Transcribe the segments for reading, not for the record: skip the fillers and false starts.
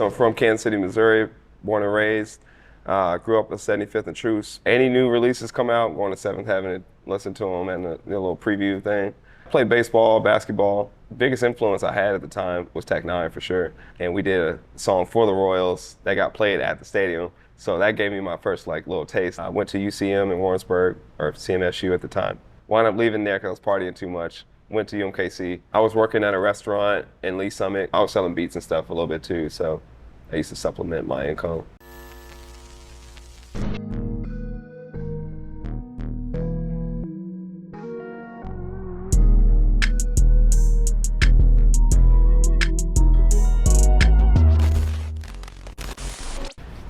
So I'm from Kansas City, Missouri, born and raised. Grew up with 75th and Truce. Any new releases come out, going to Seventh Heaven and listen to them and the little preview thing. Played baseball, basketball. Biggest influence I had at the time was Tech Nine for sure. And we did a song for the Royals that got played at the stadium. So that gave me my first little taste. I went to UCM in Warrensburg, or CMSU at the time. Wound up leaving there because I was partying too much. Went to UMKC. I was working at a restaurant in Lee Summit. I was selling beats and stuff a little bit too, so I used to supplement my income.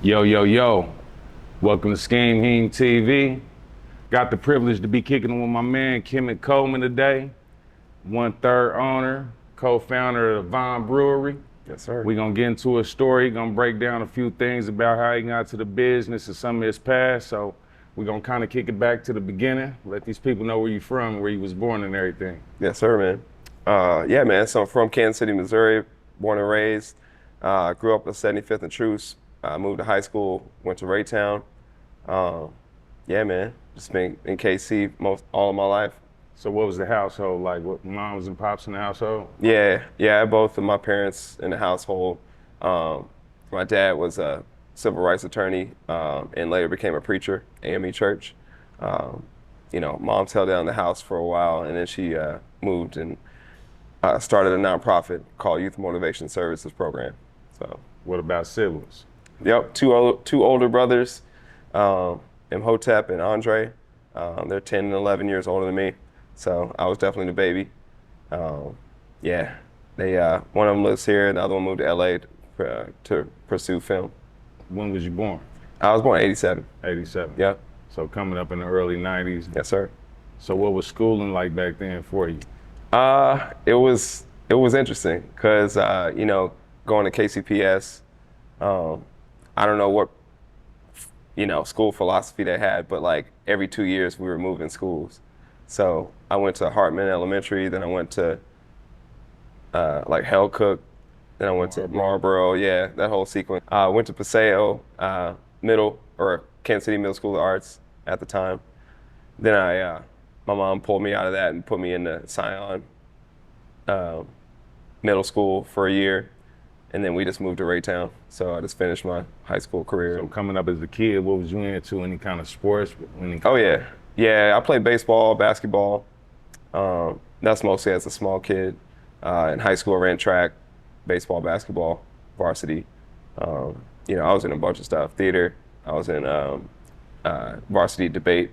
Yo, yo, yo. Welcome to Scheme Heme TV. Got the privilege to be kicking it with my man, Kemet Coleman today. 1/3 owner, co-founder of the Vine Brewery. Yes, sir. We're gonna get into a story, gonna break down a few things about how he got to the business and some of his past. So we're gonna kind of kick it back to the beginning, let these people know where you're from, where you was born and everything. Yes, sir, man. Yeah, man, so I'm from Kansas City, Missouri, born and raised. Grew up with 75th and Truce. Moved to high school, went to Raytown. Yeah, man, just been in KC all of my life. So what was the household like? What moms and pops in the household? Yeah, both of my parents in the household. My dad was a civil rights attorney and later became a preacher, AME Church. Mom's held down the house for a while, and then she moved and started a nonprofit called Youth Motivation Services Program. So, What about siblings? yep, two older brothers, Imhotep and Andre. They're 10 and 11 years older than me, so I was definitely the baby. Yeah, one of them lives here, and the other one moved to LA to pursue film. When was you born? I was born in 87. 87. Yep. So coming up in the early 90s. Yes, sir. So what was schooling like back then for you? It was interesting because going to KCPS, I don't know what school philosophy they had, but like every 2 years we were moving schools. So I went to Hartman Elementary, then I went to Hellcook, then I went to Marlboro. Yeah, that whole sequence. I went to Paseo Kansas City Middle School of Arts at the time. Then my mom pulled me out of that and put me into Scion Middle School for a year. And then we just moved to Raytown. So I just finished my high school career. So coming up as a kid, what was you into? Any kind of sports? Oh yeah. Yeah, I played baseball, basketball. That's mostly as a small kid. In high school, I ran track, baseball, basketball, varsity. I was in a bunch of stuff. Theater, I was in varsity debate.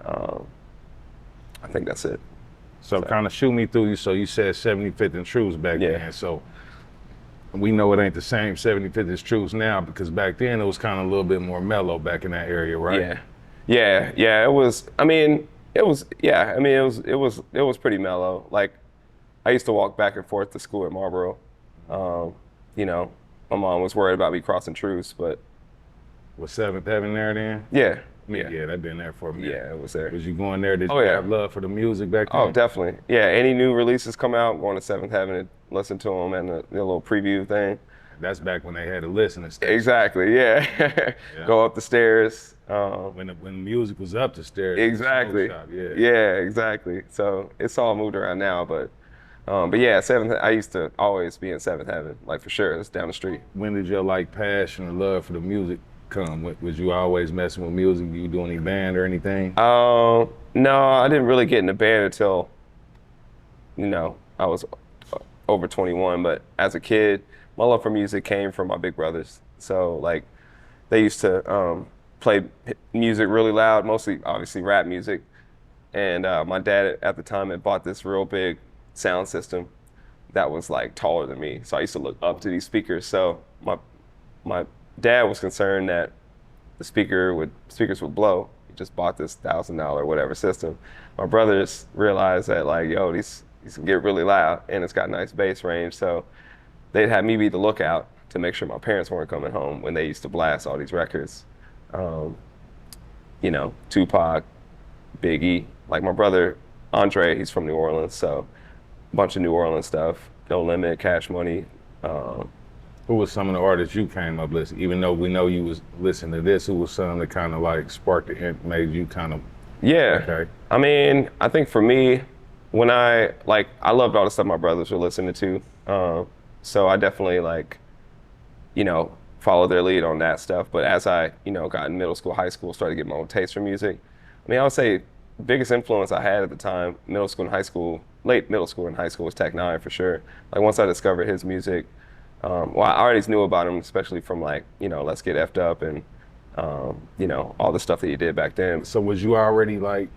I think that's it. So kind of shoot me through you. So you said 75th and Truce back Yeah. then. So we know it ain't the same 75th as Truce now, because back then it was kind of a little bit more mellow back in that area, right? Yeah. It was. It was pretty mellow. Like, I used to walk back and forth to school at Marlboro. My mom was worried about me crossing Truce, but Was Seventh Heaven there then? yeah. Yeah, that been there for me. Yeah, it was there. Was you going there? Did Oh, you yeah. have love for the music back then? Oh, definitely. Yeah, any new releases come out, going to Seventh Heaven and listen to them and the little preview thing. That's back when they had to listen and stuff. Exactly, yeah. Go up the stairs. When music was up the stairs. Exactly. Shop, yeah, exactly. So it's all moved around now, but yeah, I used to always be in Seventh Heaven, like for sure. It's down the street. When did your passion or love for the music come? Was you always messing with music? You do any band or anything? No, I didn't really get in the band until, I was over 21. But as a kid, my love for music came from my big brothers. So like, they used to play music really loud, mostly obviously rap music. And my dad at the time had bought this real big sound system that was like taller than me. So I used to look up to these speakers. So my dad was concerned that the speakers would blow. He just bought this $1,000 whatever system. My brothers realized that these can get really loud and it's got nice bass range. So they'd have me be the lookout to make sure my parents weren't coming home when they used to blast all these records. Tupac, Biggie. Like my brother Andre, he's from New Orleans, so a bunch of New Orleans stuff. No Limit, Cash Money, Who was some of the artists you came up listening? Even though we know you was listening to this, who was some that kind of like sparked the made you kind of Yeah. okay? I mean, I think for me, when I loved all the stuff my brothers were listening to. So I definitely followed their lead on that stuff. But as I, got in middle school, high school, started to get my own taste for music. I mean, I would say the biggest influence I had at the time, middle school and high school, late middle school and high school was Tech Nine for sure. Like once I discovered his music, well, I already knew about him, especially from Let's Get Effed Up and, all the stuff that he did back then. So was you already like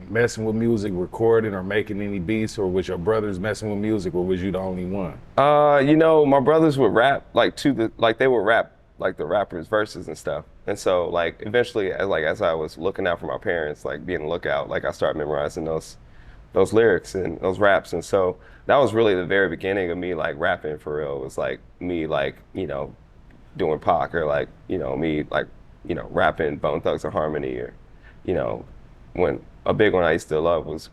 messing with music, recording or making any beats, or was your brothers messing with music, or was you the only one? My brothers would rap they would rap like the rappers' verses and stuff. And so like eventually as I was looking out for my parents, like being a lookout, like I started memorizing those lyrics and those raps. And so that was really the very beginning of me like rapping for real. It was like me doing Pac or me rapping Bone Thugs and Harmony or, when a big one I used to love was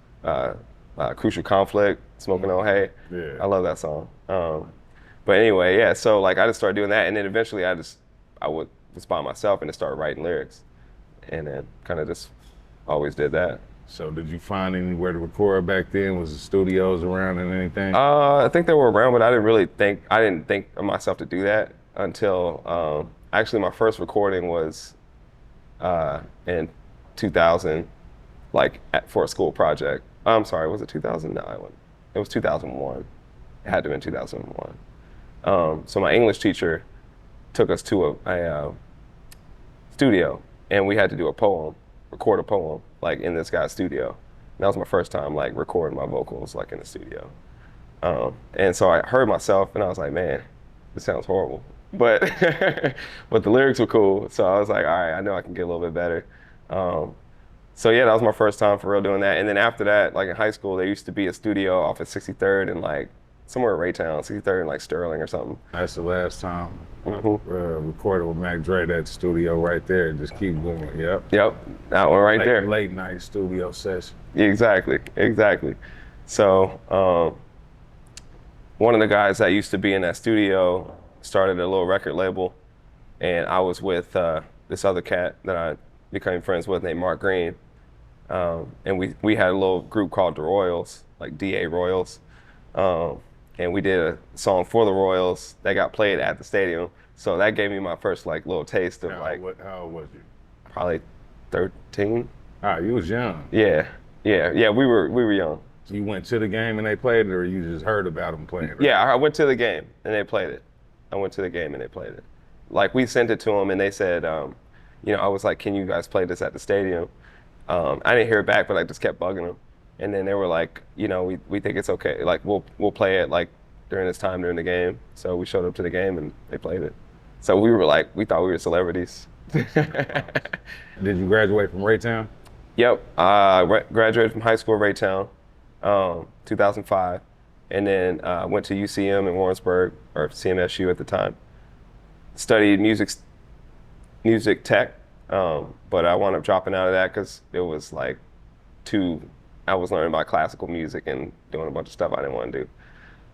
Crucial Conflict, Smoking on Hay. Yeah. I love that song. But anyway, yeah, so like I just started doing that, and then eventually I was by myself and just started writing lyrics, and then kind of just always did that. So did you find anywhere to record back then? Was the studios around and anything? I think they were around, but I didn't think of myself to do that until actually my first recording was in 2000, for a school project. I'm sorry, was it 2000? No, it was 2001. It had to have been 2001. So my English teacher took us to a studio, and we had to do record a poem, in this guy's studio. And that was my first time, recording my vocals, in the studio. And so I heard myself, and I was like, man, this sounds horrible. But but the lyrics were cool, so I was like, all right, I know I can get a little bit better. So yeah, that was my first time for real doing that. And then after that, in high school, there used to be a studio off at 63rd and somewhere in Raytown, 63rd and Sterling or something. That's the last time Mm-hmm. I recorded with Mac Dre, that studio right there. Just keep going. Yep. Yep, that one right there. Late night studio session. Exactly. So one of the guys that used to be in that studio started a little record label, and I was with this other cat that I became friends with named Mark Green. And we had a little group called the Royals, like DA Royals. And we did a song for the Royals that got played at the stadium. So that gave me my first little taste of How old was you? probably 13. Ah, you was young. Yeah, we were young. So you went to the game and they played it, or you just heard about them playing it? Yeah, I went to the game and they played it. We sent it to them and they said, I was like, can you guys play this at the stadium? I didn't hear it back, but I just kept bugging them. And then they were like, we think it's okay. We'll play it during this time during the game. So we showed up to the game and they played it. So we were we thought we were celebrities. Did you graduate from Raytown? Yep, I graduated from high school at Raytown, 2005. And then went to UCM in Warrensburg, or CMSU at the time. Studied music tech, but I wound up dropping out of that because it was I was learning about classical music and doing a bunch of stuff I didn't want to do.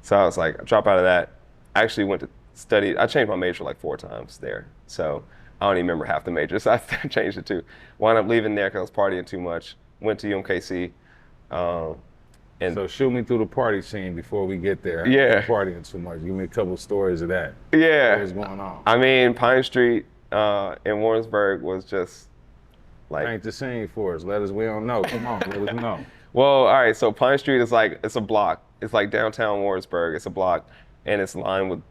So I was like, drop out of that. I actually went to study. I changed my major 4 times there. So I don't even remember half the majors I changed it to. Wound up leaving there because I was partying too much. Went to UMKC. And so shoot me through the party scene before we get there. Yeah. Partying too much. Give me a couple of stories of that. Yeah. What was going on? I mean, Pine Street in Warrensburg was just Paint the scene for us. Let us, we don't know. Come on, let us know. Well, all right, so Pine Street is it's a block. It's downtown Warrensburg. It's a block, and it's lined with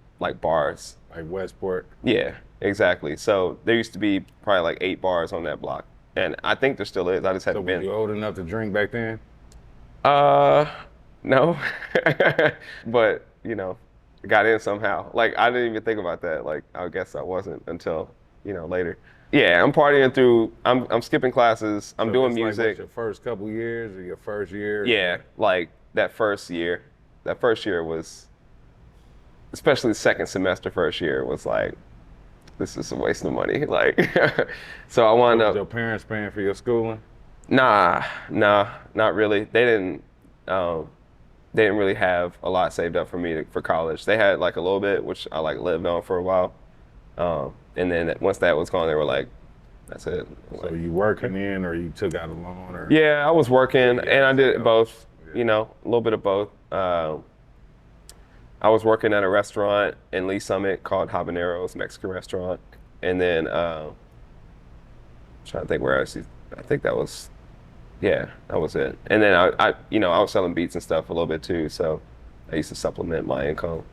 bars. Like Westport? Yeah, exactly. So there used to be probably 8 bars on that block, and I think there still is. I just hadn't been. So were you old enough to drink back then? No, but got in somehow. I didn't even think about that. I guess I wasn't until later. Yeah, I'm partying through. I'm skipping classes. I'm doing music. Your first couple years or your first year? Yeah, that first year. That first year was, especially the second semester, first year was this is a waste of money. So I wound up. Was your parents paying for your schooling? Nah, not really. They didn't. they didn't really have a lot saved up for me for college. They had like a little bit, which I like lived on for a while. And then once that was gone, they were like, "That's it." So you working in, or you took out a loan, or? Yeah, I was working, and I did both. You know, a little bit of both. I was working at a restaurant in Lee Summit called Habaneros, Mexican restaurant, and then trying to think where else. I think that was, yeah, that was it. And then I was selling beats and stuff a little bit too, so I used to supplement my income.